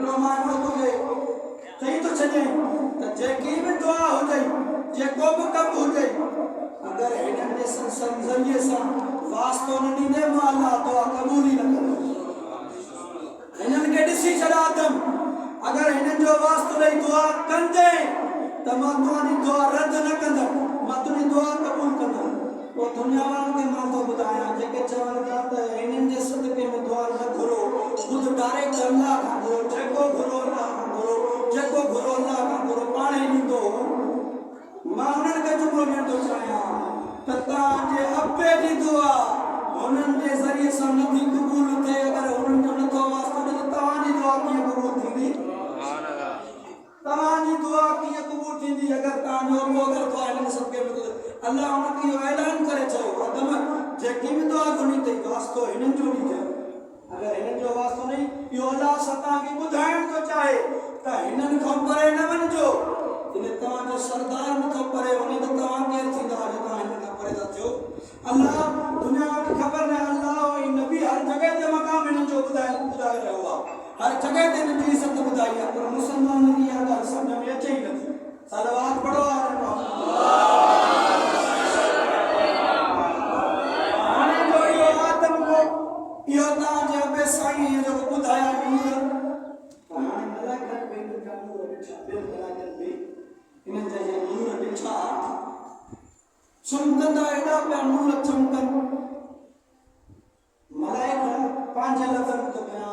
हिकिड़ो माइनो तोखे चई थो छॾे त जेकी बि दुआ हुजे जेको बि कमु हुजे अगरि हिननि जे सत्संग ज़रिए सां वास्तो न ॾींदे मां अलाह दुआ क़बूल ई न कंदुसि। हिननि खे ॾिसी छॾा अथमि अगरि हिननि जो वास्तो ॾेई दुआ कंदे त मां तुंहिंजी दुआ रद्द न कंदुमि, मां तुंहिंजी दुआ क़बूल कंदुमि। पोइ दुनिया वारनि खे मां थो ॿुधायां जेके चवनि था त हिननि जे सदके में दुआ न घुरो, ख़ुदि डायरेक्ट अल्लाह खां घुरो, जेको घुरो अल्लाह खां घुरो, जेको घुरो अल्लाह खां घुरो, पाण ई ॾींदो। मां उन्हनि खे जुमिलो ॾियणु थो चाहियां त तव्हांजे अबे जी दुआ हुननि जे ज़रिए सां नथी क़बूल थिए, अगरि हुननि जो नथो वास्तो ॾे त तव्हांजी दुआ कीअं क़बूल थींदी? तव्हांजी दुआ कीअं क़बूल थींदी अगरि तव्हांजो अबो अगरि दुआ हिननि सदके में अल्लाह हुनखे इहो ऐलान करे चयो आदम जेकी बि दुआ घुरी अथई वास्तो हिननि जो ॾिजांइ। अगरि हिननि जो वास्तो नहीं, इहो अल्लाह सां तव्हांखे ॿुधाइण थो चाहे त हिननि खां परे न वञिजो। जॾहिं तव्हांजो सरदार नथो परे वञे त तव्हां केरु थींदा जो तव्हां हिन खां परे था थियो? अल्लाह दुनिया खे ख़बर न अल्लाह ऐं नबी हर जॻह ते मक़ाम हिननि जो ॿुधाए रहियो आहे, हर जॻह ते हिननि जी इज़त ॿुधाई आहे, पर मुसलमाननि जी इहा ॻाल्हि सम्झ में अचे ई नथी। सलवात पढ़ो हाणे जो इहो आदम को इहो तव्हांजे अबे साईं जो ॿुधाया नूर त हाणे मलाइकनि बि हिननि जा नूर ॾिठा, ॿियनि मलाइकनि बि हिननि जा नूर ॾिठा, चमकंदा एॾा पिया नूर चमकनि, मलाइका पंहिंजे लफ़्ज़नि में थो बयानु